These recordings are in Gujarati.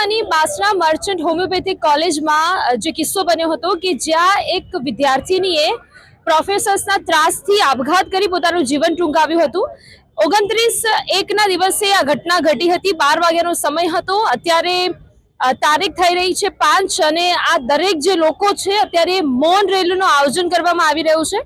મહેસાણાની બાસરા મર્ચન્ટ હોમિયોપેથિક કોલેજમાં જે કિસ્સો બન્યો હતો કે જ્યાં એક વિદ્યાર્થીનીએ પ્રોફેસર્સના ત્રાસથી આપઘાત કરી પોતાનું જીવન ટૂંકાવ્યું હતું. 29/1ના દિવસે આ ઘટના ઘટી હતી. 12 વાગ્યાનો સમય હતો. અત્યારે તારીખ થઈ રહી છે 5 અને આ દરેક જે લોકો છે અત્યારે મૌન રેલીનું આયોજન કરવામાં આવી રહ્યું છે.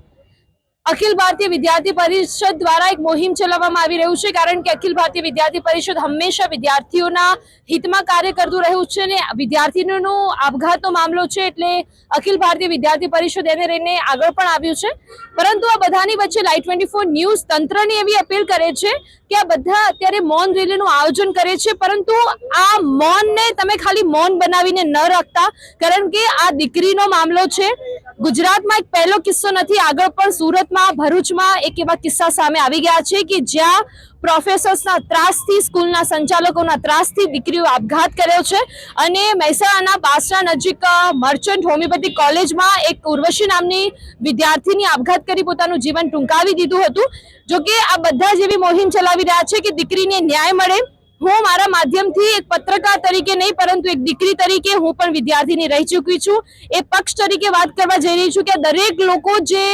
અખિલ ભારતીય વિદ્યાર્થી પરિષદ દ્વારા એક મુહિમ ચલાવવામાં આવી રહ્યું છે, કારણ કે અખિલ ભારતીય વિદ્યાર્થી પરિષદ હંમેશા વિદ્યાર્થીઓના હિતમાં કાર્ય કરતું રહ્યું છે અને વિદ્યાર્થીનો આપઘાતનો મામલો છે એટલે અખિલ ભારતીય વિદ્યાર્થી પરિષદ એને લઈને આગળ પણ આવ્યું છે. પરંતુ આ બધાની વચ્ચે લાઈવ 24 ન્યૂઝ તંત્રની એવી અપીલ કરે છે કે આ બધા અત્યારે મૌન રેલીનું આયોજન કરે છે, પરંતુ આ મૌનને તમે ખાલી મૌન બનાવીને ન રાખતા, કારણ કે આ દીકરીનો મામલો છે. ગુજરાતમાં એક પહેલો કિસ્સો નથી, આગળ પણ સુરતમાં, ભરૂચમાં એક એવા કિસ્સા સામે આવી ગયા છે કે જ્યાં પ્રોફેસર્સના ત્રાસથી, સ્કૂલના સંચાલકોના ત્રાસથી દીકરીઓ આપઘાત કર્યો છે. અને મહેસાણાના બાસરા નજીક મર્ચન્ટ હોમિયોપેથિક કોલેજમાં એક ઉર્વશી નામની વિદ્યાર્થીની આપઘાત કરી પોતાનું જીવન ટૂંકાવી દીધું હતું. જોકે આ બધા જ એવી મુહિમ ચલાવી રહ્યા છે કે દીકરીને ન્યાય મળે. હું મારા માધ્યમથી એક પત્રકાર તરીકે નહીં, પરંતુ એક દીકરી તરીકે હું પણ વિદ્યાર્થીની રહી ચૂકી છું. એ પક્ષ તરીકે વાત કરવા જઈ રહી છું કે દરેક લોકો જે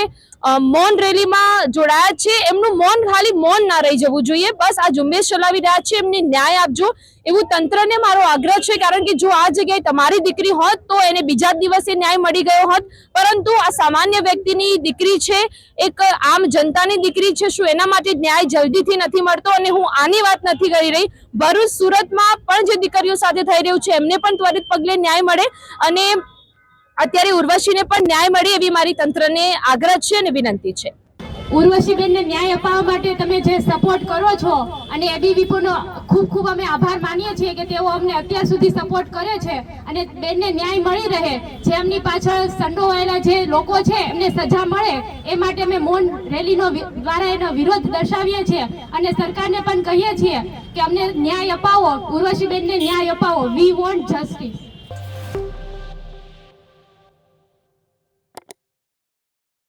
મૌન રેલીમાં જોડાયા છે એમનું મૌન ખાલી મૌન ના રહી જવું જોઈએ. બસ આ ઝુંબેશ ચલાવી રહ્યા છે, એમને ન્યાય આપજો એવું તંત્રને મારો આગ્રહ છે. કારણ કે જો આ જગ્યાએ તમારી દીકરી હોત તો એને બીજા જ દિવસે ન્યાય મળી ગયો હોત, પરંતુ આ સામાન્ય વ્યક્તિની દીકરી છે, એક આમ જનતાની દીકરી છે. શું એના માટે ન્યાય જલ્દીથી નથી મળતો? અને હું આની વાત નથી કરી રહી, ભરૂચ, સુરતમાં પણ જે દીકરીઓ સાથે થઈ રહ્યું છે એમને પણ ત્વરિત પગલે ન્યાય મળે અને અત્યારે ઉર્વશીને પણ ન્યાય મળે એવી મારી તંત્રને આગ્રહ છે અને વિનંતી છે. ઉર્વશીબેનને ન્યાય અપાવવા માટે તમે જે સપોર્ટ કરો છો અને એબીવીપીનો ખૂબ ખૂબ અમે આભાર માનીએ છીએ કે તેઓ અમને અત્યાર સુધી સપોર્ટ કરે છે અને બેનને ન્યાય મળી રહે, જે એમની પાછળ સંડોવાયેલા જે લોકો છે એમને સજા મળે એ માટે અમે મૌન રેલીનો દ્વારા એનો વિરોધ દર્શાવીએ છીએ અને સરકારને પણ કહીએ છીએ કે અમને ન્યાય અપાવો, ઉર્વશીબેનને ન્યાય અપાવો. We want justice.